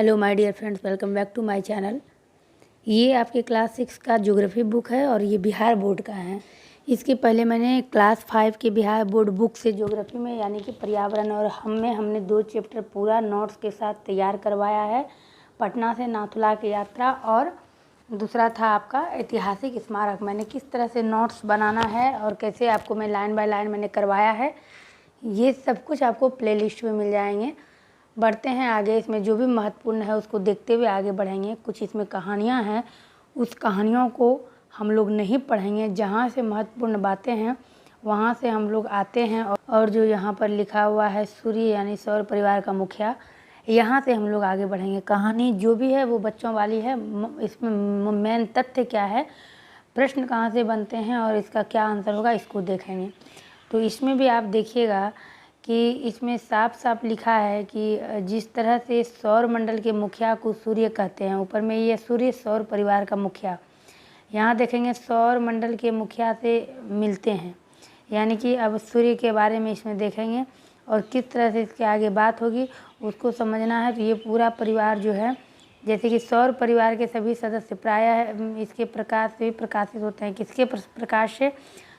Hello my dear friends, welcome back to my channel. ये आपके class 6 का geography book है और ये बिहार बोर्ड का है। इसके पहले मैंने क्लास 5 के बिहार बोर्ड बुक से ज्योग्राफी में यानी कि पर्यावरण और हमने 2 चैप्टर पूरा नोट्स के साथ तैयार करवाया है। पटना से नाथुला की यात्रा और दूसरा था आपका ऐतिहासिक स्मारक। मैंने किस तरह से नोट्स बनाना है और कैसे आपको मैं लाइन बाय लाइन मैंने करवाया है, ये सब कुछ आपको प्लेलिस्ट में मिल जाएंगे। बढ़ते हैं आगे, इसमें जो भी महत्वपूर्ण है उसको देखते हुए आगे बढ़ेंगे। कुछ इसमें कहानियाँ हैं, उस कहानियों को हम लोग नहीं पढ़ेंगे। जहाँ से महत्वपूर्ण बातें हैं वहाँ से हम लोग आते हैं और जो यहाँ पर लिखा हुआ है सूर्य यानी सौर परिवार का मुखिया, यहाँ से हम लोग आगे बढ़ेंगे। कहानी जो भी है वो बच्चों वाली है। इसमें मेन तथ्य क्या है, प्रश्न कहाँ से बनते हैं और इसका क्या आंसर होगा, इसको देखेंगे। तो इसमें भी आप देखिएगा कि इसमें साफ साफ लिखा है कि जिस तरह से सौर मंडल के मुखिया को सूर्य कहते हैं, ऊपर में ये सूर्य सौर परिवार का मुखिया, यहाँ देखेंगे सौर मंडल के मुखिया से मिलते हैं, यानी कि अब सूर्य के बारे में इसमें देखेंगे और किस तरह से इसके आगे बात होगी उसको समझना है। तो ये पूरा परिवार जो है, जैसे कि सौर परिवार के सभी सदस्य प्रायः इसके प्रकाश से प्रकाशित होते हैं। किसके प्रकाश से?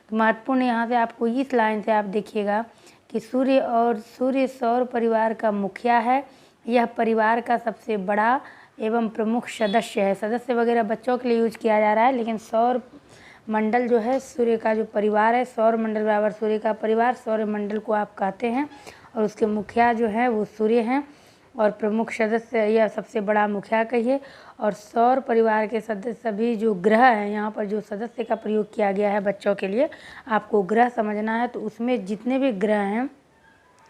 तो महत्वपूर्ण यहाँ से आपको इस लाइन से आप देखिएगा कि सूर्य सौर परिवार का मुखिया है। यह परिवार का सबसे बड़ा एवं प्रमुख सदस्य है। सदस्य वगैरह बच्चों के लिए यूज किया जा रहा है, लेकिन सौर मंडल जो है सूर्य का जो परिवार है, सौर मंडल बराबर सूर्य का परिवार, सौर मंडल को आप कहते हैं और उसके मुखिया जो है वो सूर्य हैं और प्रमुख सदस्य या सबसे बड़ा मुखिया कहिए। और सौर परिवार के सदस्य सभी जो ग्रह हैं, यहाँ पर जो सदस्य का प्रयोग किया गया है बच्चों के लिए, आपको ग्रह समझना है। तो उसमें जितने भी ग्रह हैं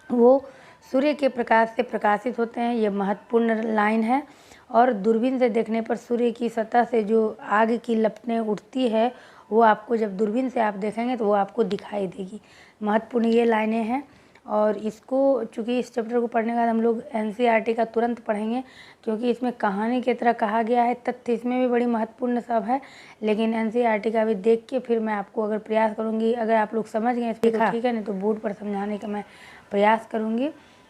वो सूर्य के प्रकाश से प्रकाशित होते हैं। ये महत्वपूर्ण लाइन है। और दूरबीन से देखने पर सूर्य की सतह से जो आग की लपटें उठती है वो आपको जब दूरबीन से आप देखेंगे तो वो आपको दिखाई देगी। महत्वपूर्ण ये लाइनें हैं। और इसको चूँकि इस चैप्टर को पढ़ने के बाद हम लोग एनसीईआरटी का तुरंत पढ़ेंगे, क्योंकि इसमें कहानी की तरह कहा गया है। तथ्य इसमें भी बड़ी महत्वपूर्ण सब है, लेकिन एनसीईआरटी का भी देख के फिर मैं आपको अगर प्रयास करूँगी, अगर आप लोग समझ गए तो ठीक है, नहीं तो बोर्ड पर समझाने का मैं प्रयास करूँगी।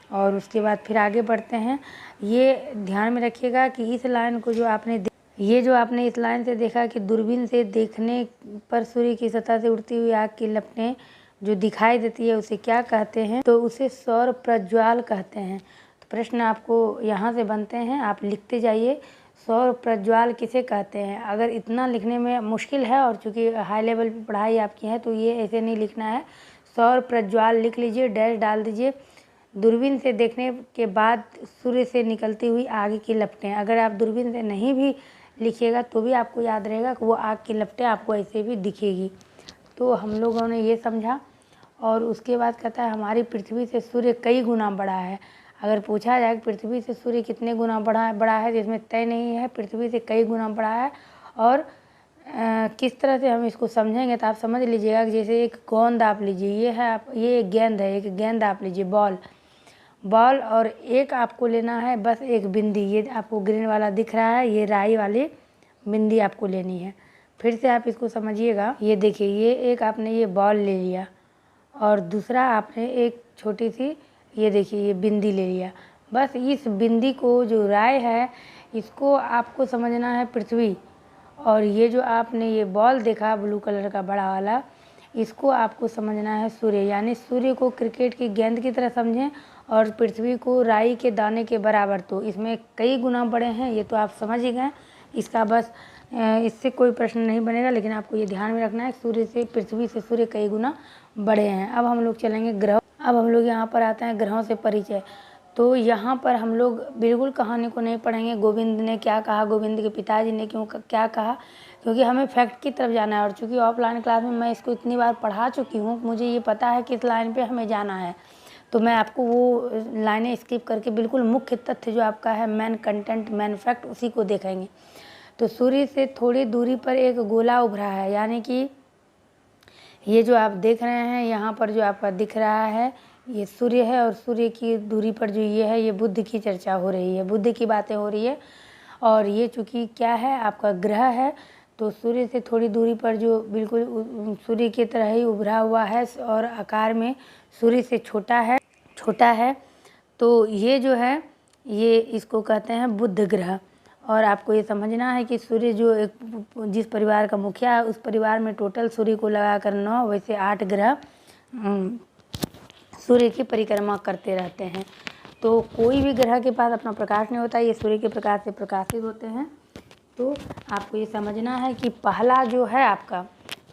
और उसके बाद फिर आगे बढ़ते हैं। ये ध्यान में रखिएगा कि इस लाइन को जो आपने इस लाइन से देखा कि दूरबीन से देखने पर सूर्य की सतह से उड़ती हुई आग की लपटें जो दिखाई देती है उसे क्या कहते हैं? तो उसे सौर प्रज्वाल कहते हैं। तो प्रश्न आपको यहाँ से बनते हैं, आप लिखते जाइए सौर प्रज्वाल किसे कहते हैं। अगर इतना लिखने में मुश्किल है और चूँकि हाई लेवल पे पढ़ाई आपकी है तो ये ऐसे नहीं लिखना है। सौर प्रज्वाल लिख लीजिए, डैश डाल दीजिए। दूरबीन से देखने के बाद सूर्य से निकलती हुई आग की लपटें। अगर आप दूरबीन से नहीं भी लिखिएगा तो भी आपको याद रहेगा कि वो आग की लपटें आपको ऐसे भी दिखेगी। तो हम लोगों ने ये समझा। और उसके बाद कहता है हमारी पृथ्वी से सूर्य कई गुना बड़ा है। अगर पूछा जाए कि पृथ्वी से सूर्य कितने गुना बड़ा है, जिसमें तय नहीं है, पृथ्वी से कई गुना बड़ा है। और किस तरह से हम इसको समझेंगे तो आप समझ लीजिएगा कि जैसे एक गेंद आप लीजिए, ये एक गेंद है, एक गेंद आप लीजिए, बॉल और एक आपको लेना है बस एक बिंदी। ये आपको ग्रीन वाला दिख रहा है, ये राई वाली बिंदी आपको लेनी है। फिर से आप इसको समझिएगा। ये देखिए, ये एक आपने ये बॉल ले लिया और दूसरा आपने एक छोटी सी ये देखिए ये बिंदी ले लिया। बस इस बिंदी को जो राय है इसको आपको समझना है पृथ्वी। और ये जो आपने ये बॉल देखा ब्लू कलर का बड़ा वाला, इसको आपको समझना है सूर्य। यानी सूर्य को क्रिकेट की गेंद की तरह समझें और पृथ्वी को राई के दाने के बराबर। तो इसमें कई गुना बड़े हैं, ये तो आप समझ ही गए। इसका बस इससे कोई प्रश्न नहीं बनेगा, लेकिन आपको ये ध्यान में रखना है पृथ्वी से सूर्य कई गुना बड़े हैं। अब हम लोग चलेंगे ग्रह। अब हम लोग यहाँ पर आते हैं ग्रहों से परिचय। तो यहाँ पर हम लोग बिल्कुल कहानी को नहीं पढ़ेंगे, गोविंद ने क्या कहा, गोविंद के पिताजी ने क्या कहा, क्योंकि हमें फैक्ट की तरफ जाना है। और चूँकि ऑफलाइन क्लास में मैं इसको इतनी बार पढ़ा चुकी हूँ, मुझे ये पता है किस लाइन पे हमें जाना है। तो मैं आपको वो लाइनें स्किप करके बिल्कुल मुख्य तथ्य जो आपका है, मेन कंटेंट, मेन फैक्ट, उसी को देखेंगे। तो सूर्य से थोड़ी दूरी पर एक गोला उभरा है, यानी कि ये जो आप देख रहे हैं यहाँ पर जो आपका दिख रहा है ये सूर्य है। और सूर्य की दूरी पर जो ये है, ये बुध की चर्चा हो रही है, बुध की बातें हो रही है। और ये चूँकि क्या है, आपका ग्रह है, तो सूर्य से थोड़ी दूरी पर जो बिल्कुल सूर्य की तरह ही उभरा हुआ है और आकार में सूर्य से छोटा है। तो ये जो है ये इसको कहते हैं बुध ग्रह। और आपको ये समझना है कि सूर्य जो एक जिस परिवार का मुखिया है उस परिवार में टोटल सूर्य को लगाकर 9, वैसे 8 ग्रह सूर्य की परिक्रमा करते रहते हैं। तो कोई भी ग्रह के पास अपना प्रकाश नहीं होता, ये सूर्य के प्रकाश से प्रकाशित होते हैं। तो आपको ये समझना है कि पहला जो है आपका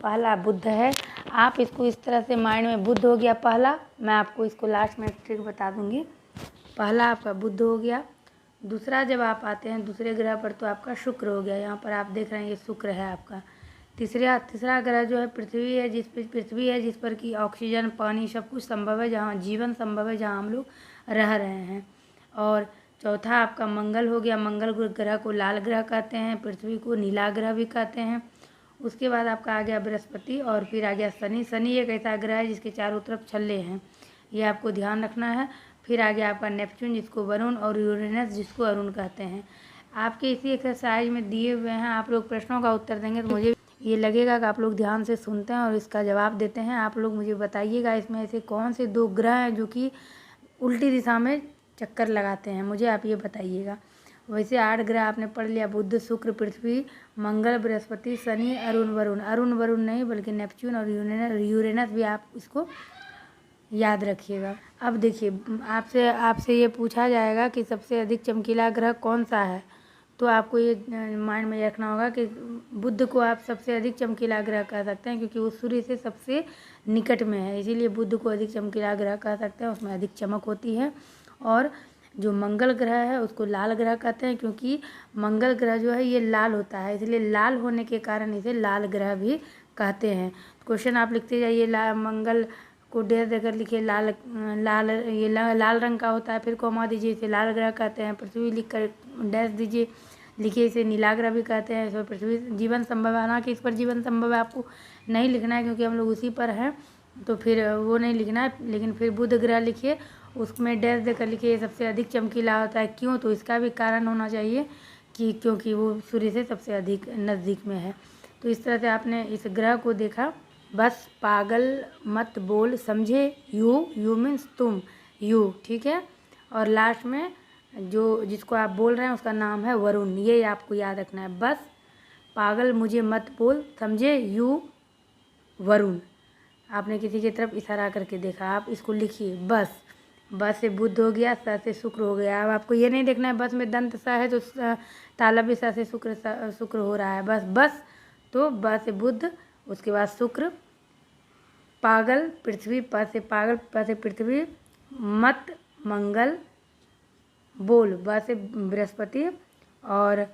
पहला बुध है। आप इसको इस तरह से माइंड में, बुध हो गया पहला, मैं आपको इसको लास्ट में ट्रिक बता दूंगी। पहला आपका बुध हो गया। दूसरा जब आप आते हैं दूसरे ग्रह पर तो आपका शुक्र हो गया। यहाँ पर आप देख रहे हैं ये शुक्र है आपका। तीसरा ग्रह जो है पृथ्वी है, जिस पर कि ऑक्सीजन, पानी सब कुछ संभव है, जहाँ जीवन संभव है, जहाँ हम लोग रह रहे हैं। और चौथा आपका मंगल हो गया। मंगल ग्रह को लाल ग्रह कहते हैं, पृथ्वी को नीला ग्रह भी कहते हैं। उसके बाद आपका आ गया बृहस्पति और फिर आ गया शनि। शनि एक ऐसा ग्रह है जिसके चारों तरफ छल्ले हैं, ये आपको ध्यान रखना है। फिर आ गया आपका नेपच्यून जिसको वरुण, और यूरेनस जिसको अरुण कहते हैं। आपके इसी एक्सरसाइज में दिए हुए हैं, आप लोग प्रश्नों का उत्तर देंगे तो मुझे ये लगेगा कि आप लोग ध्यान से सुनते हैं और इसका जवाब देते हैं। आप लोग मुझे बताइएगा इसमें ऐसे कौन से 2 ग्रह हैं जो कि उल्टी दिशा में चक्कर लगाते हैं, मुझे आप ये बताइएगा। वैसे 8 ग्रह आपने पढ़ लिया, बुध, शुक्र, पृथ्वी, मंगल, बृहस्पति, शनि, अरुण, वरुण। अरुण वरुण नहीं बल्कि नेपच्यून और यूरेनस भी आप इसको याद रखिएगा। अब देखिए, आपसे ये पूछा जाएगा कि सबसे अधिक चमकीला ग्रह कौन सा है, तो आपको ये माइंड में रखना होगा कि बुध को आप सबसे अधिक चमकीला ग्रह कह सकते हैं, क्योंकि वो सूर्य से सबसे निकट में है, इसीलिए बुध को अधिक चमकीला ग्रह कह सकते हैं, उसमें अधिक चमक होती है। और जो मंगल ग्रह है उसको लाल ग्रह कहते हैं, क्योंकि मंगल ग्रह जो है ये लाल होता है, इसलिए लाल होने के कारण इसे लाल ग्रह भी कहते हैं। क्वेश्चन आप लिखते जाइए, मंगल को डैश देकर लिखिए, लाल रंग का होता है, फिर कॉमा दीजिए, इसे लाल ग्रह कहते हैं। पृथ्वी लिखकर डैश दीजिए, लिखिए इसे नीला ग्रह भी कहते हैं। इसमें पृथ्वी जीवन संभव है, हालांकि इस पर जीवन संभव है आपको नहीं लिखना है क्योंकि हम लोग उसी पर हैं, तो फिर वो नहीं लिखना है। लेकिन फिर बुध ग्रह लिखिए, उसमें डैश देकर लिखिए सबसे अधिक चमकीला होता है। क्यों? तो इसका भी कारण होना चाहिए कि क्योंकि वो सूर्य से सबसे अधिक नज़दीक में है। तो इस तरह से आपने इस ग्रह को देखा। बस पागल मत बोल, समझे? यू मीन्स तुम, यू, ठीक है। और लास्ट में जिसको आप बोल रहे हैं उसका नाम है वरुण, ये आपको याद रखना है। बस पागल मुझे मत बोल, समझे? यू वरुण। आपने किसी की तरफ इशारा करके देखा, आप इसको लिखिए। बस से बुध हो गया, स से शुक्र हो गया। अब आपको ये नहीं देखना है बस में दंत सा है तो ताला भी स से शुक्र हो रहा है। बस तो ब से बुध, उसके बाद शुक्र, पागल पृथ्वी, प से पागल, प से पृथ्वी, मत मंगल, बोल ब से बृहस्पति, और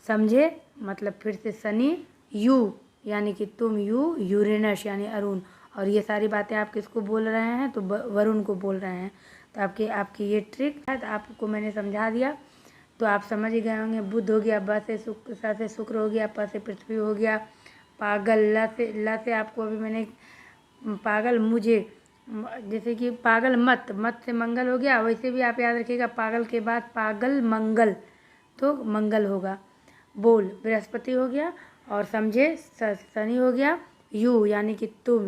समझे मतलब फिर से शनि, यू यानी कि तुम, यूरेनस यानी अरुण। और ये सारी बातें आप किसको बोल रहे हैं? तो वरुण को बोल रहे हैं। तो आपकी ये ट्रिक है, तो आपको मैंने समझा दिया, तो आप समझ गए होंगे। बुध हो गया, ब से शुक्र, स से शुक्र हो गया, प से पृथ्वी हो गया, पागल, ल से आपको अभी मैंने पागल मुझे, जैसे कि पागल मत से मंगल हो गया, वैसे भी आप याद रखिएगा पागल के बाद पागल मंगल, तो मंगल होगा। बोल बृहस्पति हो गया, और समझे शनि हो गया, यू यानी कि तुम,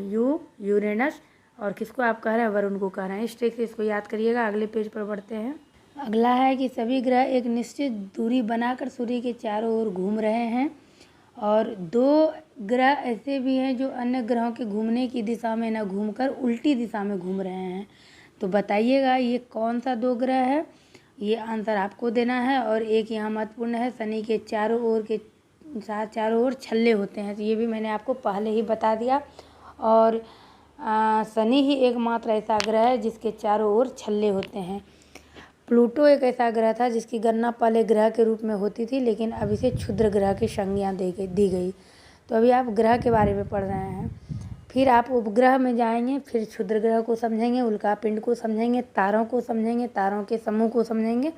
यूरेनस, और किसको आप कह रहे हैं? वरुण को कह रहे हैं। इस ट्रिक से इसको याद करिएगा। अगले पेज पर बढ़ते हैं। अगला है कि सभी ग्रह एक निश्चित दूरी बनाकर सूर्य के चारों ओर घूम रहे हैं, और 2 ग्रह ऐसे भी हैं जो अन्य ग्रहों के घूमने की दिशा में न घूमकर उल्टी दिशा में घूम रहे हैं। तो बताइएगा ये कौन सा 2 ग्रह है? ये आंसर आपको देना है। और एक यहाँ महत्वपूर्ण है, शनि के चारों ओर छल्ले होते हैं, तो ये भी मैंने आपको पहले ही बता दिया। और शनि ही एकमात्र ऐसा ग्रह है जिसके चारों ओर छल्ले होते हैं। प्लूटो एक ऐसा ग्रह था जिसकी गणना पहले ग्रह के रूप में होती थी, लेकिन अब इसे क्षुद्र ग्रह की संज्ञा दी गई। तो अभी आप ग्रह के बारे में पढ़ रहे हैं, फिर आप उपग्रह में जाएंगे, फिर क्षुद्र ग्रह को समझेंगे, उल्का पिंड को समझेंगे, तारों को समझेंगे, तारों के समूह को समझेंगे।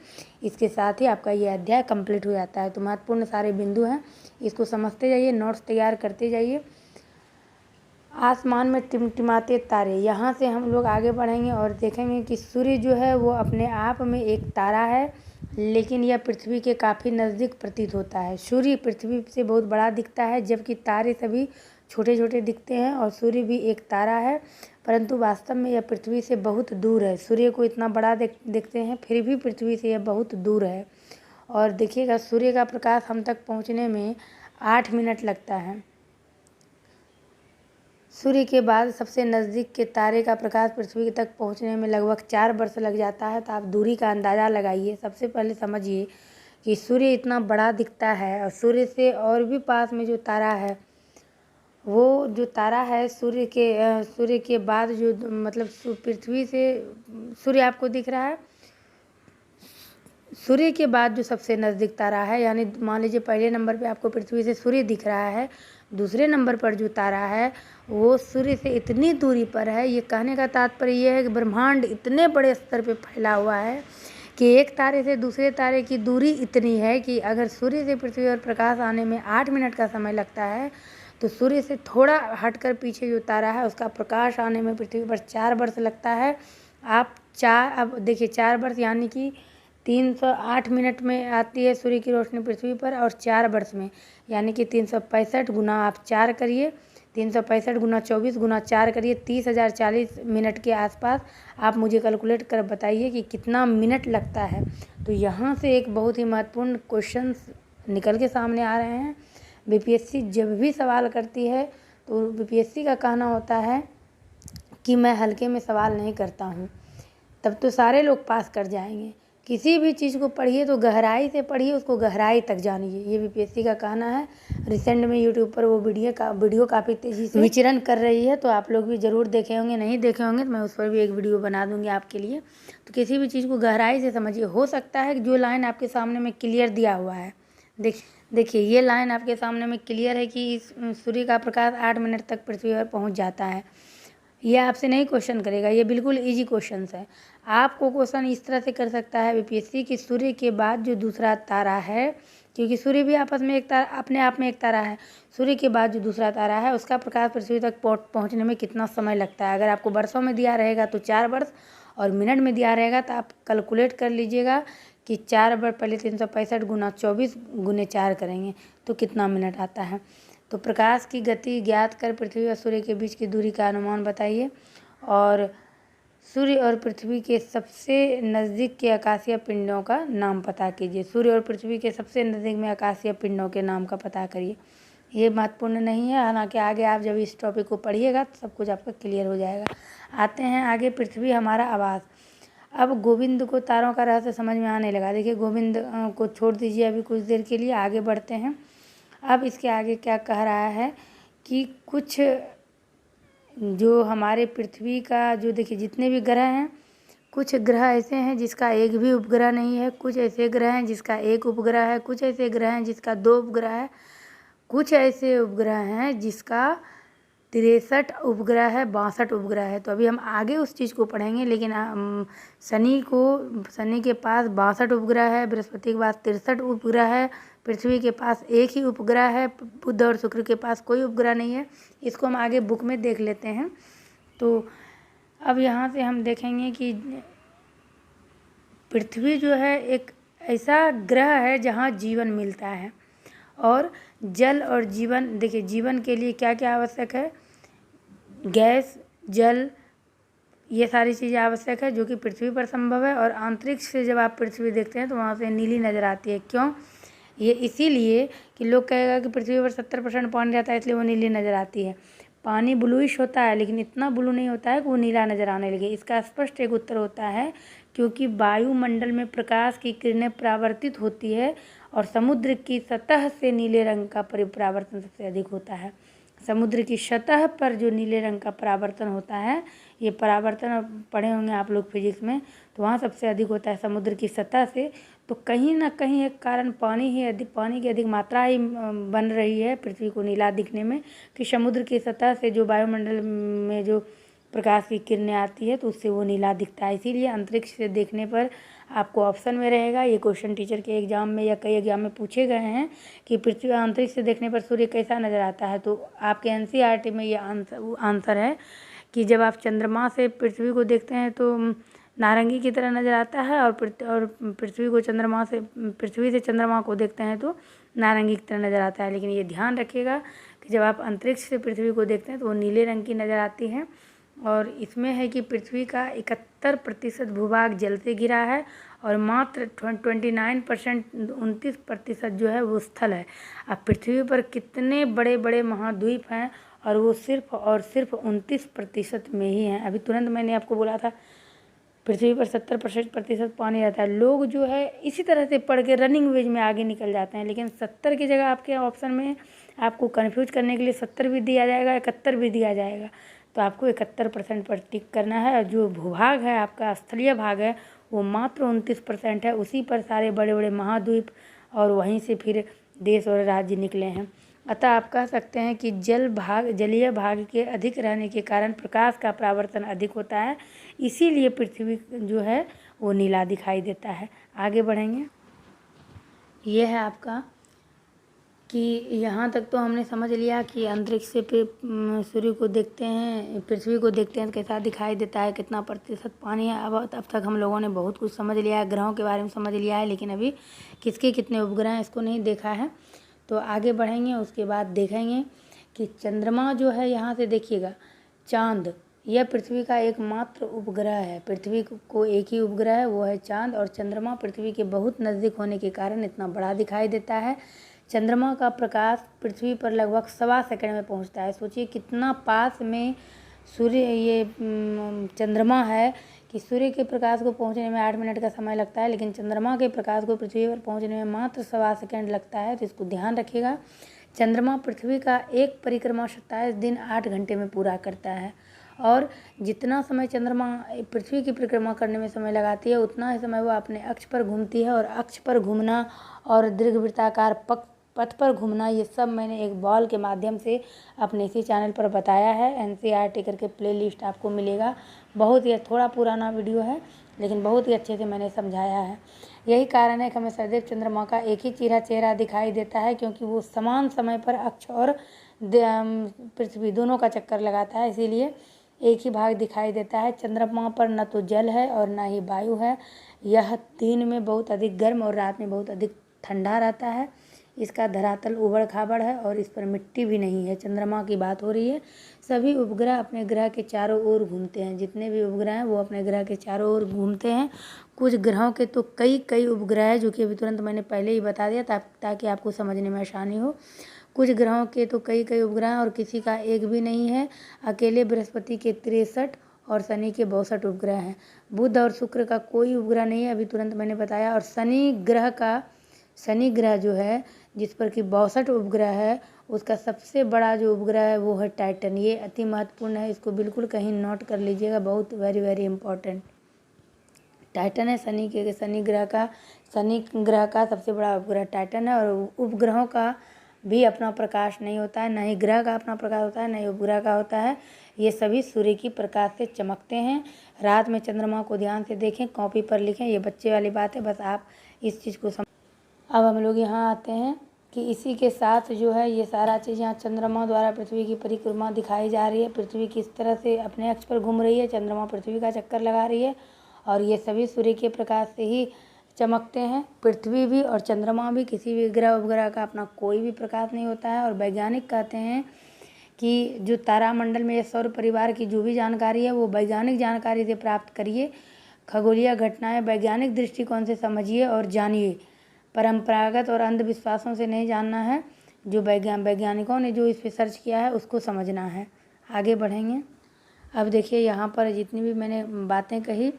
इसके साथ ही आपका ये अध्याय कंप्लीट हो जाता है। तो महत्वपूर्ण सारे बिंदु हैं, इसको समझते जाइए, नोट्स तैयार करते जाइए। आसमान में टिमटिमाते तारे, यहाँ से हम लोग आगे बढ़ेंगे और देखेंगे कि सूर्य जो है वो अपने आप में एक तारा है, लेकिन यह पृथ्वी के काफ़ी नज़दीक प्रतीत होता है। सूर्य पृथ्वी से बहुत बड़ा दिखता है, जबकि तारे सभी छोटे छोटे दिखते हैं और सूर्य भी एक तारा है, परंतु वास्तव में यह पृथ्वी से बहुत दूर है। सूर्य को इतना बड़ा देखते हैं, फिर भी पृथ्वी से यह बहुत दूर है। और देखिएगा, सूर्य का प्रकाश हम तक पहुंचने में 8 मिनट लगता है। सूर्य के बाद सबसे नज़दीक के तारे का प्रकाश पृथ्वी तक पहुंचने में लगभग 4 वर्ष लग जाता है। तो आप दूरी का अंदाज़ा लगाइए। सबसे पहले समझिए कि सूर्य इतना बड़ा दिखता है और सूर्य से और भी पास में जो तारा है, वो जो तारा है सूर्य के बाद जो मतलब पृथ्वी से सूर्य आपको दिख रहा है, सूर्य के बाद जो सबसे नज़दीक तारा है, यानी मान लीजिए पहले नंबर पे आपको पृथ्वी से सूर्य दिख रहा है, दूसरे नंबर पर जो तारा है वो सूर्य से इतनी दूरी पर है। ये कहने का तात्पर्य ये है कि ब्रह्मांड इतने बड़े स्तर पे फैला हुआ है कि एक तारे से दूसरे तारे की दूरी इतनी है कि अगर सूर्य से पृथ्वी पर प्रकाश आने में 8 मिनट का समय लगता है, तो सूर्य से थोड़ा हटकर पीछे जो तारा है उसका प्रकाश आने में पृथ्वी पर 4 वर्ष लगता है। अब देखिए 4 वर्ष यानी कि 308 मिनट में आती है सूर्य की रोशनी पृथ्वी पर, और 4 वर्ष में यानी कि 365 गुना आप 4 करिए, 365 गुना 24 गुना 4 करिए, 30,040 मिनट के आसपास आप मुझे कैलकुलेट कर बताइए कि कितना मिनट लगता है। तो यहाँ से एक बहुत ही महत्वपूर्ण क्वेश्चन निकल के सामने आ रहे हैं। बीपीएससी जब भी सवाल करती है तो बीपीएससी का कहना होता है कि मैं हल्के में सवाल नहीं करता हूँ, तब तो सारे लोग पास कर जाएंगे। किसी भी चीज़ को पढ़िए तो गहराई से पढ़िए, उसको गहराई तक जानिए, ये बीपीएससी का कहना है। रिसेंट में यूट्यूब पर वो वीडियो काफ़ी तेज़ी से विचरण कर रही है, तो आप लोग भी ज़रूर देखे होंगे, नहीं देखे होंगे तो मैं उस पर भी एक वीडियो बना दूंगी आपके लिए। तो किसी भी चीज़ को गहराई से समझिए। हो सकता है कि जो लाइन आपके सामने में क्लियर दिया हुआ है, देखिए ये लाइन आपके सामने में क्लियर है कि इस सूर्य का प्रकाश 8 मिनट तक पृथ्वी पर पहुँच जाता है। ये आपसे नहीं क्वेश्चन करेगा, ये बिल्कुल इजी क्वेश्चन है। आपको क्वेश्चन इस तरह से कर सकता है बीपीएससी कि सूर्य के बाद जो दूसरा तारा है, क्योंकि सूर्य भी आपस में एक तारा, अपने आप में एक तारा है, सूर्य के बाद जो दूसरा तारा है उसका प्रकाश पृथ्वी तक पहुंचने में कितना समय लगता है। अगर आपको वर्षों में दिया रहेगा तो 4 वर्ष, और मिनट में दिया रहेगा तो आप कैलकुलेट कर लीजिएगा कि 4 वर्ष पहले 365 गुना 24 गुने 4 करेंगे तो कितना मिनट आता है। तो प्रकाश की गति ज्ञात कर पृथ्वी और सूर्य के बीच की दूरी का अनुमान बताइए, और सूर्य और पृथ्वी के सबसे नज़दीक के आकाशीय पिंडों का नाम पता कीजिए। सूर्य और पृथ्वी के सबसे नज़दीक में आकाशीय पिंडों के नाम का पता करिए। ये महत्वपूर्ण नहीं है, हालांकि आगे आप जब इस टॉपिक को पढ़िएगा तो सब कुछ आपका क्लियर हो जाएगा। आते हैं आगे, पृथ्वी हमारा आवास। अब गोविंद को तारों का रहस्य समझ में आने लगा। देखिए गोविंद को छोड़ दीजिए अभी कुछ देर के लिए, आगे बढ़ते हैं। अब इसके आगे क्या कह रहा है कि कुछ जो हमारे पृथ्वी का जो देखिए जितने भी ग्रह हैं, कुछ ग्रह ऐसे हैं जिसका एक भी उपग्रह नहीं है, कुछ ऐसे ग्रह हैं जिसका एक उपग्रह है, कुछ ऐसे ग्रह हैं जिसका 2 उपग्रह है, कुछ ऐसे उपग्रह हैं जिसका 63 उपग्रह है, 62 उपग्रह है। तो अभी हम आगे उस चीज़ को पढ़ेंगे, लेकिन शनि के पास 62 उपग्रह है, बृहस्पति के पास 63 उपग्रह है, पृथ्वी के पास एक ही उपग्रह है, बुध और शुक्र के पास कोई उपग्रह नहीं है। इसको हम आगे बुक में देख लेते हैं। तो अब यहाँ से हम देखेंगे कि पृथ्वी जो है एक ऐसा ग्रह है जहाँ जीवन मिलता है, और जल और जीवन, देखिए जीवन के लिए क्या क्या आवश्यक है, गैस, जल, ये सारी चीज़ें आवश्यक है जो कि पृथ्वी पर संभव है। और अंतरिक्ष से जब आप पृथ्वी देखते हैं तो वहाँ से नीली नज़र आती है। क्यों? ये इसीलिए कि लोग कहेगा कि पृथ्वी पर 70% पानी रहता है इसलिए वो नीली नज़र आती है। पानी ब्लूइश होता है, लेकिन इतना ब्लू नहीं होता है कि वो नीला नज़र आने लगे। इसका स्पष्ट एक उत्तर होता है क्योंकि वायुमंडल में प्रकाश की किरणें परावर्तित होती है, और समुद्र की सतह से नीले रंग का परावर्तन सबसे अधिक होता है। समुद्र की सतह पर जो नीले रंग का परावर्तन होता है, ये परावर्तन पढ़े होंगे आप लोग फिजिक्स में, तो वहाँ सबसे अधिक होता है समुद्र की सतह से। तो कहीं ना कहीं एक कारण पानी की अधिक मात्रा ही बन रही है पृथ्वी को नीला दिखने में, कि समुद्र की सतह से जो वायुमंडल में जो प्रकाश की किरणें आती है तो उससे वो नीला दिखता है। इसीलिए अंतरिक्ष से देखने पर आपको ऑप्शन में रहेगा, ये क्वेश्चन टीचर के एग्जाम में या कई एग्जाम में पूछे गए हैं कि पृथ्वी अंतरिक्ष से देखने पर सूर्य कैसा नज़र आता है। तो आपके एनसीईआरटी में ये आंसर है कि जब आप चंद्रमा से पृथ्वी को देखते हैं तो नारंगी की तरह नज़र आता है, और पृथ्वी से चंद्रमा को देखते हैं तो नारंगी की तरह नज़र आता है। लेकिन ये ध्यान रखिएगा कि जब आप अंतरिक्ष से पृथ्वी को देखते हैं तो वो नीले रंग की नज़र आती है। और इसमें है कि पृथ्वी का 71% भूभाग जल से घिरा है और मात्र 29% 29% जो है वो स्थल है। अब पृथ्वी पर कितने बड़े बड़े महाद्वीप हैं और वो सिर्फ 29% में ही हैं। अभी तुरंत मैंने आपको बोला था पृथ्वी पर 70% पानी रहता है। लोग जो है इसी तरह से पढ़ के रनिंग वेज में आगे निकल जाते हैं, लेकिन 70 की जगह आपके ऑप्शन में आपको कंफ्यूज करने के लिए 70 भी दिया जाएगा, 71 भी दिया जाएगा, तो आपको 71% पर टिक करना है। और जो भूभाग है आपका स्थलीय भाग है वो मात्र 29% है, उसी पर सारे बड़े बड़े महाद्वीप और वहीं से फिर देश और राज्य निकले हैं। अतः आप कह सकते हैं कि जलीय भाग के अधिक रहने के कारण प्रकाश का परावर्तन अधिक होता है, इसीलिए पृथ्वी जो है वो नीला दिखाई देता है। आगे बढ़ेंगे। ये है आपका कि यहाँ तक तो हमने समझ लिया कि अंतरिक्ष से सूर्य को देखते हैं, पृथ्वी को देखते हैं तो कैसा दिखाई देता है, कितना प्रतिशत पानी है। अब तक हम लोगों ने बहुत कुछ समझ लिया है, ग्रहों के बारे में समझ लिया है, लेकिन अभी किसके कितने उपग्रह हैं इसको नहीं देखा है। तो आगे बढ़ेंगे, उसके बाद देखेंगे कि चंद्रमा जो है, यहाँ से देखिएगा चाँद, यह पृथ्वी का एकमात्र उपग्रह है। पृथ्वी को एक ही उपग्रह है, वो है चाँद, और चंद्रमा पृथ्वी के बहुत नज़दीक होने के कारण इतना बड़ा दिखाई देता है। चंद्रमा का प्रकाश पृथ्वी पर लगभग 1.25 सेकंड में पहुंचता है। सोचिए कितना पास में सूर्य ये चंद्रमा है कि सूर्य के प्रकाश को पहुंचने में 8 मिनट का समय लगता है, लेकिन चंद्रमा के प्रकाश को पृथ्वी पर पहुंचने में मात्र 1.25 सेकंड लगता है। तो इसको ध्यान रखिएगा। चंद्रमा पृथ्वी का एक परिक्रमा 27 दिन 8 घंटे में पूरा करता है, और जितना समय चंद्रमा पृथ्वी की परिक्रमा करने में समय लगाती है उतना ही समय वो अपने अक्ष पर घूमती है। और अक्ष पर घूमना और दीर्घवृत्ताकार पथ पर घूमना, ये सब मैंने एक बॉल के माध्यम से अपने इसी चैनल पर बताया है। NCERT करके प्लेलिस्ट आपको मिलेगा। बहुत ही थोड़ा पुराना वीडियो है, लेकिन बहुत ही अच्छे से मैंने समझाया है। यही कारण है कि हमें सदैव चंद्रमा का एक ही चेहरा दिखाई देता है, क्योंकि वो समान समय पर अक्ष और पृथ्वी दोनों का चक्कर लगाता है, इसीलिए एक ही भाग दिखाई देता है। चंद्रमा पर न तो जल है और ना ही वायु है। यह दिन में बहुत अधिक गर्म और रात में बहुत अधिक ठंडा रहता है। इसका धरातल उबड़ खाबड़ है और इस पर मिट्टी भी नहीं है। चंद्रमा की बात हो रही है। सभी उपग्रह अपने ग्रह के चारों ओर घूमते हैं। जितने भी उपग्रह हैं वो अपने ग्रह के चारों ओर घूमते हैं। कुछ ग्रहों के तो कई उपग्रह है, जो कि अभी तुरंत मैंने पहले ही बता दिया ताकि आपको समझने में आसानी हो। कुछ ग्रहों के तो कई उपग्रह हैं और किसी का एक भी नहीं है। अकेले बृहस्पति के 63 और शनि के 62 उपग्रह हैं। बुध और शुक्र का कोई उपग्रह नहीं है, अभी तुरंत मैंने बताया। और शनि ग्रह जो है, जिस पर कि 62 उपग्रह है, उसका सबसे बड़ा जो उपग्रह है वो है टाइटन। ये अति महत्वपूर्ण है, इसको बिल्कुल कहीं नोट कर लीजिएगा, बहुत वेरी इम्पोर्टेंट। टाइटन है शनि ग्रह का सबसे बड़ा उपग्रह टाइटन है। और उपग्रहों का भी अपना प्रकाश नहीं होता है, न ही ग्रह का अपना प्रकाश होता है, न ही उपग्रह का होता है। ये सभी सूर्य की प्रकाश से चमकते हैं। रात में चंद्रमा को ध्यान से देखें, कॉपी पर लिखें, ये बच्चे वाली बात है, बस आप इस चीज़ को समझ। अब हम लोग यहाँ आते हैं कि इसी के साथ जो है ये सारा चीज़, यहाँ चंद्रमा द्वारा पृथ्वी की परिक्रमा दिखाई जा रही है। पृथ्वी किस तरह से अपने अक्ष पर घूम रही है, चंद्रमा पृथ्वी का चक्कर लगा रही है, और ये सभी सूर्य के प्रकाश से ही चमकते हैं। पृथ्वी भी और चंद्रमा भी, किसी भी ग्रह उपग्रह का अपना कोई भी प्रकाश नहीं होता है। और वैज्ञानिक कहते हैं कि जो तारामंडल में सौर परिवार की जो भी जानकारी है वो वैज्ञानिक जानकारी से प्राप्त करिए। खगोलीय घटनाएं वैज्ञानिक दृष्टिकोण से समझिए और जानिए। परंपरागत और अंधविश्वासों से नहीं जानना है। जो वैज्ञानिकों ने जो इस पर सर्च किया है उसको समझना है। आगे बढ़ेंगे। अब देखिए यहाँ पर जितनी भी मैंने बातें कही,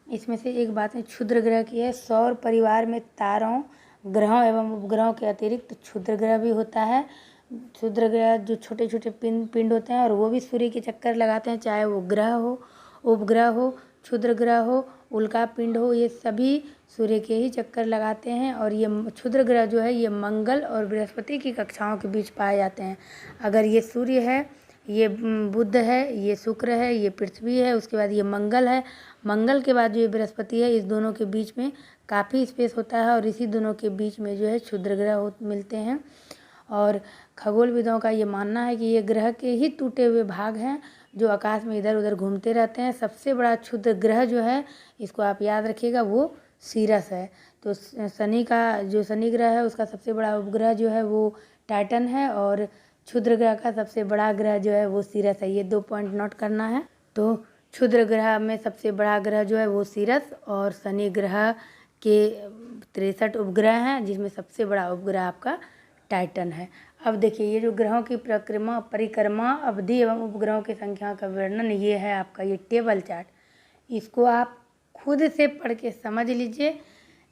इसमें से एक बात है क्षुद्र ग्रह की है। सौर परिवार में तारों, ग्रहों एवं उपग्रहों के अतिरिक्त क्षुद्र ग्रह भी होता है। क्षुद्र ग्रह जो छोटे छोटे पिंड होते हैं, और वो भी सूर्य के चक्कर लगाते हैं, चाहे वो ग्रह हो, उपग्रह हो, क्षुद्र ग्रह हो, उल्का पिंड हो, ये सभी सूर्य के ही चक्कर लगाते हैं। और ये क्षुद्र ग्रह जो है ये मंगल और बृहस्पति की कक्षाओं के बीच पाए जाते हैं। अगर ये सूर्य है, ये बुध है, ये शुक्र है, ये पृथ्वी है, उसके बाद ये मंगल है, मंगल के बाद जो ये बृहस्पति है, इस दोनों के बीच में काफ़ी स्पेस होता है, और इसी दोनों के बीच में जो है क्षुद्र ग्रह मिलते हैं। और खगोलविदों का ये मानना है कि ये ग्रह के ही टूटे हुए भाग हैं, जो आकाश में इधर उधर घूमते रहते हैं। सबसे बड़ा क्षुद्र ग्रह जो है, इसको आप याद रखिएगा, वो सीरस है। तो शनि का जो शनि ग्रह है उसका सबसे बड़ा उपग्रह जो है वो टाइटन है, और क्षुद्र ग्रह का सबसे बड़ा ग्रह जो है वो सीरस है। ये 2 पॉइंट नोट करना है। तो क्षुद्र ग्रह में सबसे बड़ा ग्रह जो है वो सीरस, और शनि ग्रह के 63 उपग्रह हैं, जिसमें सबसे बड़ा उपग्रह आपका टाइटन है। अब देखिए, ये जो ग्रहों की परिक्रमा अवधि एवं उपग्रहों की संख्या का वर्णन, ये है आपका ये टेबल चार्ट। इसको आप खुद से पढ़ के समझ लीजिए।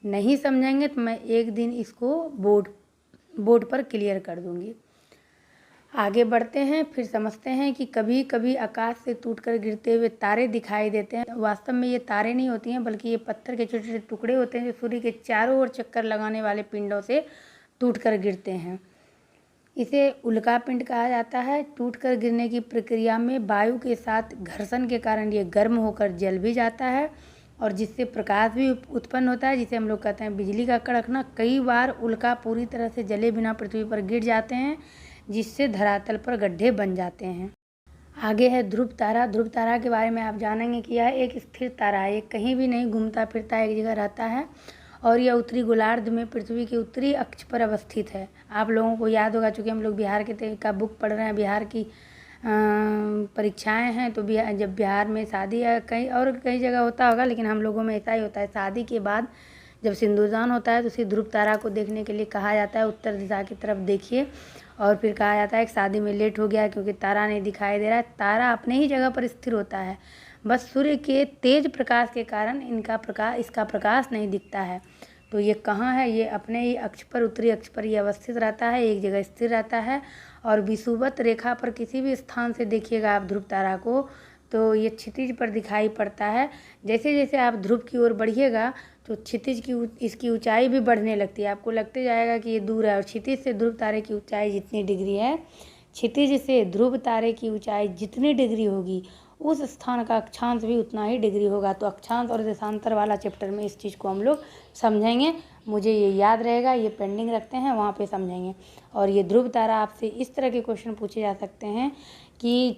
नहीं समझेंगे तो मैं एक दिन इसको बोर्ड पर क्लियर कर दूंगी। आगे बढ़ते हैं, फिर समझते हैं कि कभी कभी आकाश से टूटकर गिरते हुए तारे दिखाई देते हैं। वास्तव में ये तारे नहीं होती हैं, बल्कि ये पत्थर के छोटे छोटे टुकड़े होते हैं जो सूर्य के चारों ओर चक्कर लगाने वाले पिंडों से टूटकर गिरते हैं। इसे उल्का पिंड कहा जाता है। टूटकर गिरने की प्रक्रिया में वायु के साथ घर्षण के कारण ये गर्म होकर जल भी जाता है, और जिससे प्रकाश भी उत्पन्न होता है, जिसे हम लोग कहते हैं बिजली का कड़कना। कई बार उल्का पूरी तरह से जले बिना पृथ्वी पर गिर जाते हैं, जिससे धरातल पर गड्ढे बन जाते हैं। आगे है ध्रुव तारा। ध्रुव तारा के बारे में आप जानेंगे कि यह एक स्थिर तारा है। ये कहीं भी नहीं घूमता फिरता, एक जगह रहता है, और यह उत्तरी गोलार्ध में पृथ्वी के उत्तरी अक्ष पर अवस्थित है। आप लोगों को याद होगा, चूँकि हम लोग बिहार का बुक पढ़ रहे हैं, बिहार की परीक्षाएं हैं, तो जब बिहार में शादी या कई जगह होता होगा, लेकिन हम लोगों में ऐसा ही होता है। शादी के बाद जब सिंदूरदान होता है तो उसी ध्रुव तारा को देखने के लिए कहा जाता है उत्तर दिशा की तरफ देखिए, और फिर कहा जाता है कि शादी में लेट हो गया क्योंकि तारा नहीं दिखाई दे रहा है। तारा अपने ही जगह पर स्थिर होता है, बस सूर्य के तेज प्रकाश के कारण इसका प्रकाश नहीं दिखता है। तो ये कहाँ है? ये अपने ही अक्ष पर, उत्तरी अक्ष पर ये अवस्थित रहता है, एक जगह स्थिर रहता है। और विषुवत रेखा पर किसी भी स्थान से देखिएगा आप ध्रुव तारा को, तो ये क्षितिज पर दिखाई पड़ता है। जैसे जैसे आप ध्रुव की ओर बढ़िएगा तो क्षितिज की इसकी ऊंचाई भी बढ़ने लगती है। आपको लगते जाएगा कि ये दूर है, और क्षितिज से ध्रुव तारे की ऊंचाई जितनी डिग्री है, क्षितिज से ध्रुव तारे की ऊंचाई जितनी डिग्री होगी, उस स्थान का अक्षांश भी उतना ही डिग्री होगा। तो अक्षांश और देशांतर वाला चैप्टर में इस चीज़ को हम लोग समझेंगे। मुझे ये याद रहेगा, ये पेंडिंग रखते हैं, वहाँ पे समझेंगे। और ये ध्रुव तारा आपसे इस तरह के क्वेश्चन पूछे जा सकते हैं कि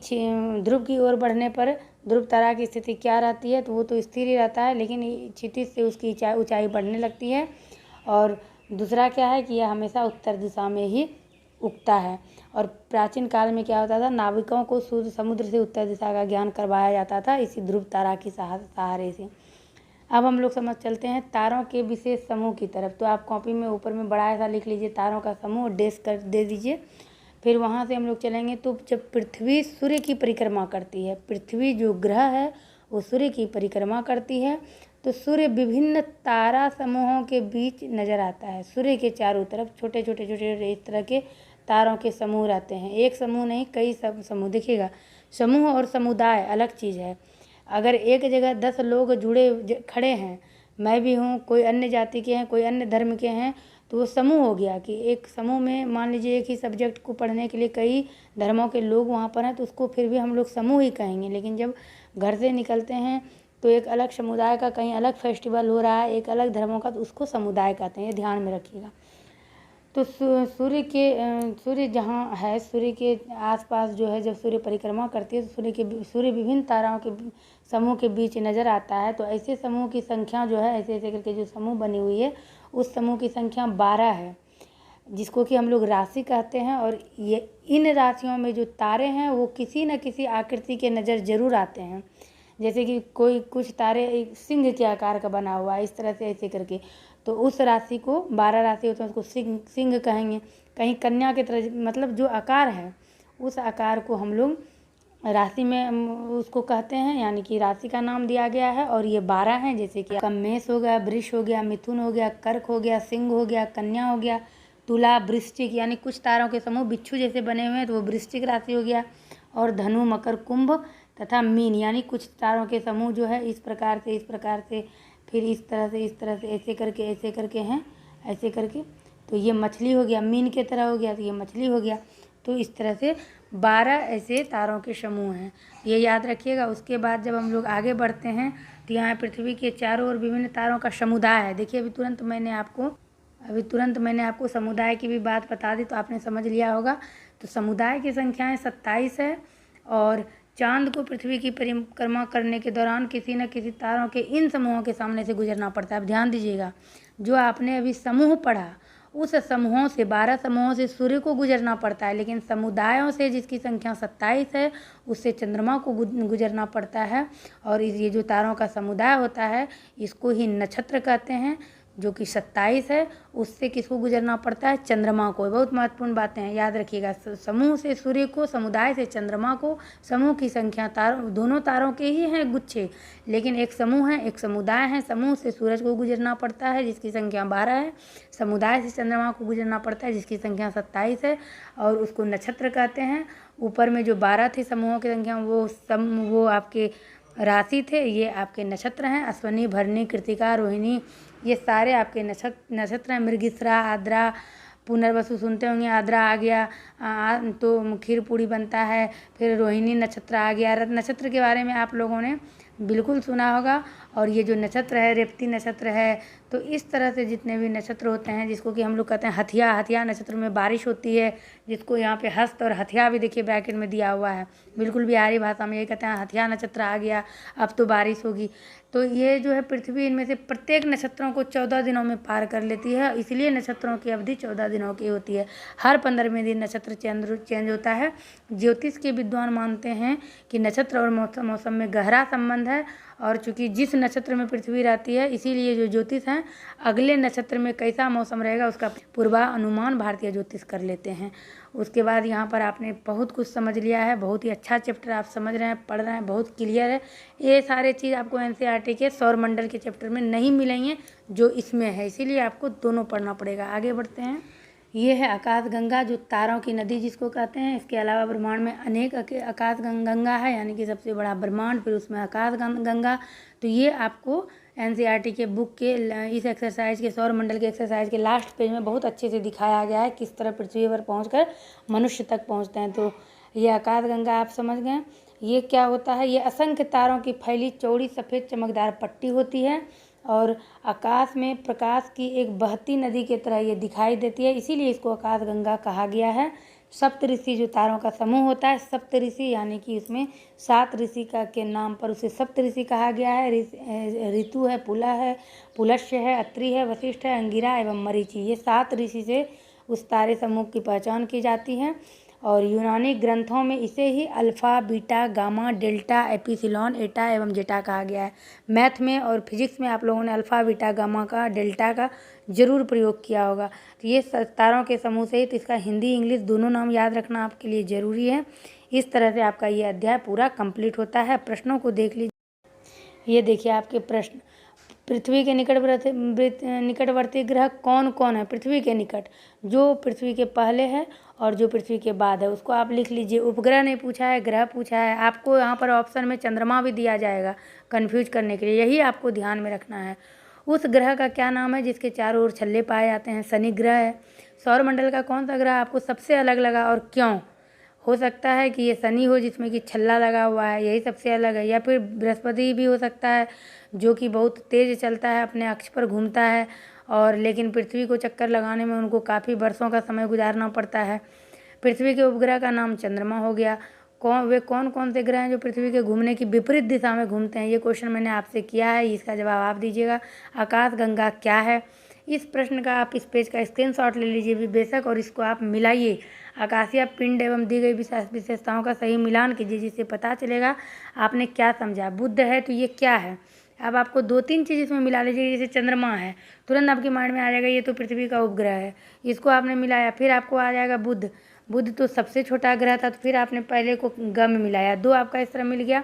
ध्रुव की ओर बढ़ने पर ध्रुव तारा की स्थिति क्या रहती है, तो वो तो स्थिर ही रहता है, लेकिन क्षितिज से उसकी ऊंचाई बढ़ने लगती है। और दूसरा क्या है कि यह हमेशा उत्तर दिशा में ही उगता है। और प्राचीन काल में क्या होता था, नाविकों को समुद्र से उत्तर दिशा का ज्ञान करवाया जाता था इसी ध्रुव तारा की सहारे से। अब हम लोग समझ चलते हैं तारों के विशेष समूह की तरफ। तो आप कॉपी में ऊपर में बड़ा ऐसा लिख लीजिए तारों का समूह, डेस्क कर दे दीजिए। फिर वहाँ से हम लोग चलेंगे, तो जब पृथ्वी सूर्य की परिक्रमा करती है, पृथ्वी जो ग्रह है वो सूर्य की परिक्रमा करती है, तो सूर्य विभिन्न तारा समूहों के बीच नजर आता है। सूर्य के चारों तरफ छोटे छोटे छोटे छोटे इस तरह के तारों के समूह रहते हैं। एक समूह नहीं, कई समूह। देखिएगा, समूह और समुदाय अलग चीज़ है। अगर एक जगह 10 लोग खड़े हैं, मैं भी हूँ, कोई अन्य जाति के हैं, कोई अन्य धर्म के हैं, तो वो समूह हो गया। कि एक समूह में मान लीजिए एक ही सब्जेक्ट को पढ़ने के लिए कई धर्मों के लोग वहाँ पर हैं, तो उसको फिर भी हम लोग समूह ही कहेंगे। लेकिन जब घर से निकलते हैं तो एक अलग समुदाय का कहीं अलग फेस्टिवल हो रहा है, एक अलग धर्मों का, तो उसको समुदाय कहते हैं। ये ध्यान में रखिएगा। तो सूर्य जहाँ है, सूर्य के आसपास जो है, जब सूर्य परिक्रमा करती है तो सूर्य विभिन्न ताराओं के समूह के बीच नज़र आता है। तो ऐसे समूह की संख्या जो है, ऐसे ऐसे करके जो समूह बनी हुई है, उस समूह की संख्या 12 है, जिसको कि हम लोग राशि कहते हैं। और ये इन राशियों में जो तारे हैं वो किसी न किसी आकृति के नज़र जरूर आते हैं। जैसे कि कुछ तारे एक सिंह के आकार का बना हुआ है, इस तरह से ऐसे करके, तो उस राशि को 12 राशि होते हैं, उसको सिंह कहेंगे। कहीं कन्या की तरह, मतलब जो आकार है उस आकार को हम लोग राशि में उसको कहते हैं, यानी कि राशि का नाम दिया गया है। और ये 12 हैं, जैसे कि मेष हो गया, वृष हो गया, मिथुन हो गया, कर्क हो गया, सिंह हो गया, कन्या हो गया, तुला, वृश्चिक, यानी कुछ तारों के समूह बिच्छू जैसे बने हुए हैं, तो वो वृश्चिक राशि हो गया। और धनु, मकर, कुंभ तथा मीन, यानी कुछ तारों के समूह जो है इस प्रकार से, फिर इस तरह से ऐसे करके हैं, ऐसे करके। तो ये मछली हो गया, मीन के तरह हो गया, तो ये मछली हो गया। तो इस तरह से 12 ऐसे तारों के समूह हैं, ये याद रखिएगा। उसके बाद जब हम लोग आगे बढ़ते हैं तो यहाँ पृथ्वी के चारों ओर विभिन्न तारों का समुदाय है। देखिए, अभी तुरंत मैंने आपको समुदाय की भी बात बता दी, तो आपने समझ लिया होगा। तो समुदाय की संख्याएँ 27 है, और चांद को पृथ्वी की परिक्रमा करने के दौरान किसी न किसी तारों के इन समूहों के सामने से गुजरना पड़ता है। अब ध्यान दीजिएगा, जो आपने अभी समूह पढ़ा, उस समूहों से 12 समूहों से सूर्य को गुजरना पड़ता है, लेकिन समुदायों से जिसकी संख्या 27 है उससे चंद्रमा को गुजरना पड़ता है। और ये जो तारों का समुदाय होता है इसको ही नक्षत्र कहते हैं, जो कि 27 है, उससे किसको गुजरना पड़ता है? चंद्रमा को। बहुत महत्वपूर्ण बातें हैं, याद रखिएगा। समूह से सूर्य को, समुदाय से चंद्रमा को। समूह की संख्या दोनों तारों के ही हैं गुच्छे, लेकिन एक समूह है एक समुदाय है। समूह से सूरज को गुजरना पड़ता है जिसकी संख्या 12 है, समुदाय से चंद्रमा को गुजरना पड़ता है जिसकी संख्या 27 है, और उसको नक्षत्र कहते हैं। ऊपर में जो 12 थे समूहों की संख्या, वो आपके राशि थे, ये आपके नक्षत्र हैं। अश्विनी, भरणी, कृतिका, रोहिणी, ये सारे आपके नक्षत्र हैं। मृगशिरा, आद्रा, पुनर्वसु सुनते होंगे, आद्रा आ गया तो खीर पूड़ी बनता है। फिर रोहिणी नक्षत्र आ गया। रथ नक्षत्र के बारे में आप लोगों ने बिल्कुल सुना होगा। और ये जो नक्षत्र है, रेवती नक्षत्र है। तो इस तरह से जितने भी नक्षत्र होते हैं, जिसको कि हम लोग कहते हैं हथिया, हथिया नक्षत्र में बारिश होती है, जिसको यहाँ पे हस्त और हथिया भी देखिए ब्रैकेट में दिया हुआ है। बिल्कुल बिहारी भाषा में यही कहते हैं, हथिया नक्षत्र आ गया, अब तो बारिश होगी। तो ये जो है पृथ्वी इनमें से प्रत्येक नक्षत्रों को 14 दिनों में पार कर लेती है, इसलिए नक्षत्रों की अवधि 14 दिनों की होती है। हर 15वें दिन नक्षत्र चेंज होता है। ज्योतिष के विद्वान मानते हैं कि नक्षत्र और मौसम में गहरा संबंध है, और चूंकि जिस नक्षत्र में पृथ्वी रहती है, इसीलिए जो ज्योतिष हैं अगले नक्षत्र में कैसा मौसम रहेगा उसका पूर्वानुमान भारतीय ज्योतिष कर लेते हैं। उसके बाद यहाँ पर आपने बहुत कुछ समझ लिया है, बहुत ही अच्छा चैप्टर आप समझ रहे हैं, पढ़ रहे हैं, बहुत क्लियर है। ये सारे चीज़ आपको एनसीईआरटी के सौरमंडल के चैप्टर में नहीं मिलेंगे जो इसमें है, इसीलिए आपको दोनों पढ़ना पड़ेगा। आगे बढ़ते हैं। ये है आकाशगंगा, जो तारों की नदी जिसको कहते हैं। इसके अलावा ब्रह्मांड में अनेक आकाशगंगा है, यानी कि सबसे बड़ा ब्रह्मांड, फिर उसमें आकाशगंगा। तो ये आपको एनसीईआरटी के बुक के इस एक्सरसाइज के, सौरमंडल के एक्सरसाइज के लास्ट पेज में बहुत अच्छे से दिखाया गया है, किस तरह पृथ्वी पर पहुंचकर मनुष्य तक पहुंचते हैं। तो ये आकाशगंगा आप समझ गए। ये क्या होता है? ये असंख्य तारों की फैली चौड़ी सफ़ेद चमकदार पट्टी होती है, और आकाश में प्रकाश की एक बहती नदी की तरह ये दिखाई देती है, इसीलिए इसको आकाशगंगा कहा गया है। सप्तऋषि जो तारों का समूह होता है, सप्तऋषि यानी कि इसमें 7 ऋषि का के नाम पर उसे सप्तऋषि कहा गया है। ऋतु है, पुला है, पुलस्त्य है, अत्रि है, वशिष्ठ है, अंगिरा एवं मरीचि। ये 7 ऋषि से उस तारे समूह की पहचान की जाती है, और यूनानी ग्रंथों में इसे ही alpha, beta, gamma, delta, epsilon, eta एवं जेटा कहा गया है। मैथ में और फिजिक्स में आप लोगों ने अल्फ़ा, बीटा, गामा का, डेल्टा का जरूर प्रयोग किया होगा। तो ये तारों के समूह से ही, तो इसका हिंदी इंग्लिश दोनों नाम याद रखना आपके लिए ज़रूरी है। इस तरह से आपका ये अध्याय पूरा कंप्लीट होता है। प्रश्नों को देख लीजिए। ये देखिए आपके प्रश्न। पृथ्वी के निकटवर्ती ग्रह कौन कौन है? पृथ्वी के निकट, जो पृथ्वी के पहले है और जो पृथ्वी के बाद है, उसको आप लिख लीजिए। उपग्रह नहीं पूछा है, ग्रह पूछा है। आपको यहाँ पर ऑप्शन में चंद्रमा भी दिया जाएगा कंफ्यूज करने के लिए, यही आपको ध्यान में रखना है। उस ग्रह का क्या नाम है जिसके चारों ओर छल्ले पाए जाते हैं? शनि ग्रह है। सौरमंडल का कौन सा ग्रह आपको सबसे अलग लगा और क्यों? हो सकता है कि ये शनि हो जिसमें कि छल्ला लगा हुआ है, यही सबसे अलग है, या फिर बृहस्पति भी हो सकता है जो कि बहुत तेज़ चलता है, अपने अक्ष पर घूमता है, और लेकिन पृथ्वी को चक्कर लगाने में उनको काफ़ी वर्षों का समय गुजारना पड़ता है। पृथ्वी के उपग्रह का नाम चंद्रमा हो गया। कौन कौन से ग्रह हैं जो पृथ्वी के घूमने की विपरीत दिशा में घूमते हैं? ये क्वेश्चन मैंने आपसे किया है, इसका जवाब आप दीजिएगा। आकाशगंगा क्या है? इस प्रश्न का आप इस पेज का स्क्रीनशॉट ले लीजिए भी बेशक, और इसको आप मिलाइए। आकाशीय पिंड एवं दी गई विशेषताओं का सही मिलान कीजिए, जिससे पता चलेगा आपने क्या समझा। बुध है तो ये क्या है? अब आपको 2-3 चीज़ इसमें मिला लीजिए। जैसे चंद्रमा है, तुरंत आपके माइंड में आ जाएगा ये तो पृथ्वी का उपग्रह है, इसको आपने मिलाया। फिर आपको आ जाएगा बुध, बुध तो सबसे छोटा ग्रह था, तो फिर आपने पहले को ग में मिलाया, 2 आपका इस तरह मिल गया।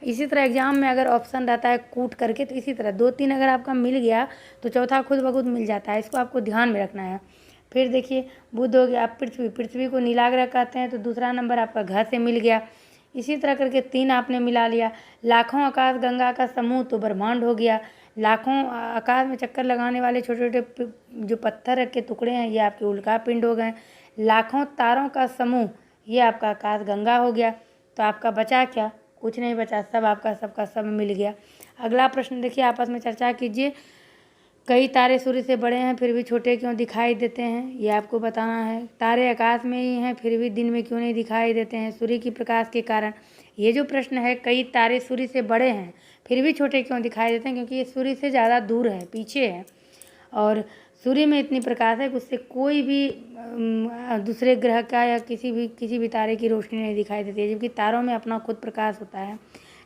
इसी तरह एग्जाम में अगर ऑप्शन रहता है कूट करके, तो इसी तरह 2-3 अगर आपका मिल गया तो चौथा खुद ब खुद मिल जाता है, इसको आपको ध्यान में रखना है। फिर देखिए बुध हो गया। आप पृथ्वी को नीला ग्रह कहते हैं, तो दूसरा नंबर आपका घ से मिल गया। इसी तरह करके 3 आपने मिला लिया। लाखों आकाश गंगा का समूह तो ब्रह्मांड हो गया। लाखों आकाश में चक्कर लगाने वाले छोटे छोटे जो पत्थर के टुकड़े हैं, ये आपके उल्का पिंड हो गए। लाखों तारों का समूह, ये आपका आकाश गंगा हो गया। तो आपका बचा क्या? कुछ नहीं बचा, सब आपका सबका सब मिल गया। अगला प्रश्न देखिए, आपस में चर्चा कीजिए। कई तारे सूर्य से बड़े हैं फिर भी छोटे क्यों दिखाई देते हैं? ये आपको बताना है। तारे आकाश में ही हैं फिर भी दिन में क्यों नहीं दिखाई देते हैं? सूर्य की प्रकाश के कारण। ये जो प्रश्न है, कई तारे सूर्य से बड़े हैं फिर भी छोटे क्यों दिखाई देते हैं? क्योंकि ये सूर्य से ज़्यादा दूर है, पीछे है, और सूर्य में इतनी प्रकाश है कि उससे कोई भी दूसरे ग्रह का या किसी भी तारे की रोशनी नहीं दिखाई देती है, जबकि तारों में अपना खुद प्रकाश होता है।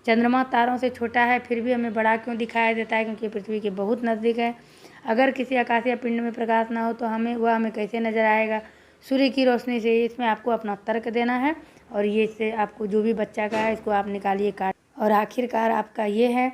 चंद्रमा तारों से छोटा है फिर भी हमें बड़ा क्यों दिखाई देता है? क्योंकि पृथ्वी के बहुत नज़दीक है। अगर किसी आकाशीय पिंड में प्रकाश ना हो तो हमें कैसे नज़र आएगा? सूर्य की रोशनी से। इसमें आपको अपना तर्क देना है और ये इससे आपको जो भी बच्चा का है इसको आप निकालिए काट। और आखिरकार आपका ये है,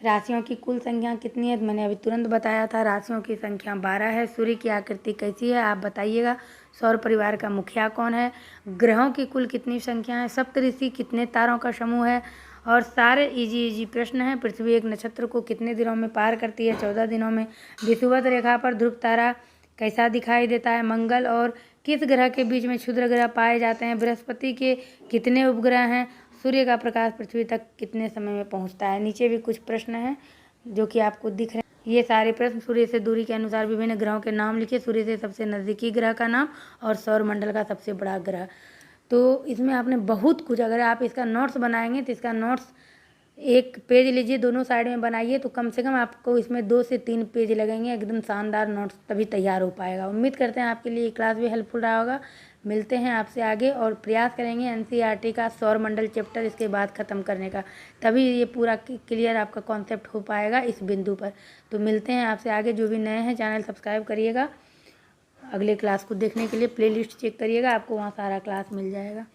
राशियों की कुल संख्या कितनी है? मैंने अभी तुरंत बताया था, राशियों की संख्या 12 है। सूर्य की आकृति कैसी है आप बताइएगा। सौर परिवार का मुखिया कौन है? ग्रहों की कुल कितनी संख्या है? सप्तऋषि कितने तारों का समूह है? और सारे इजी प्रश्न हैं। पृथ्वी एक नक्षत्र को कितने दिनों में पार करती है? 14 दिनों में। विषुवत रेखा पर ध्रुव तारा कैसा दिखाई देता है? मंगल और किस ग्रह के बीच में क्षुद्र ग्रह पाए जाते हैं? बृहस्पति के कितने उपग्रह हैं? सूर्य का प्रकाश पृथ्वी तक कितने समय में पहुंचता है? नीचे भी कुछ प्रश्न हैं जो कि आपको दिख रहे हैं। ये सारे प्रश्न सूर्य से दूरी के अनुसार विभिन्न ग्रहों के नाम लिखिए। सूर्य से सबसे नज़दीकी ग्रह का नाम और सौर मंडल का सबसे बड़ा ग्रह। तो इसमें आपने बहुत कुछ, अगर आप इसका नोट्स बनाएंगे तो इसका नोट्स एक पेज लीजिए, दोनों साइड में बनाइए, तो कम से कम आपको इसमें 2 से 3 पेज लगेंगे। एकदम शानदार नोट्स तभी तैयार हो पाएगा। उम्मीद करते हैं आपके लिए ये क्लास भी हेल्पफुल रहा होगा। मिलते हैं आपसे आगे और प्रयास करेंगे एनसीईआरटी का सौर मंडल चैप्टर इसके बाद ख़त्म करने का, तभी ये पूरा क्लियर आपका कॉन्सेप्ट हो पाएगा इस बिंदु पर। तो मिलते हैं आपसे आगे। जो भी नए हैं चैनल सब्सक्राइब करिएगा। अगले क्लास को देखने के लिए प्लेलिस्ट चेक करिएगा, आपको वहाँ सारा क्लास मिल जाएगा।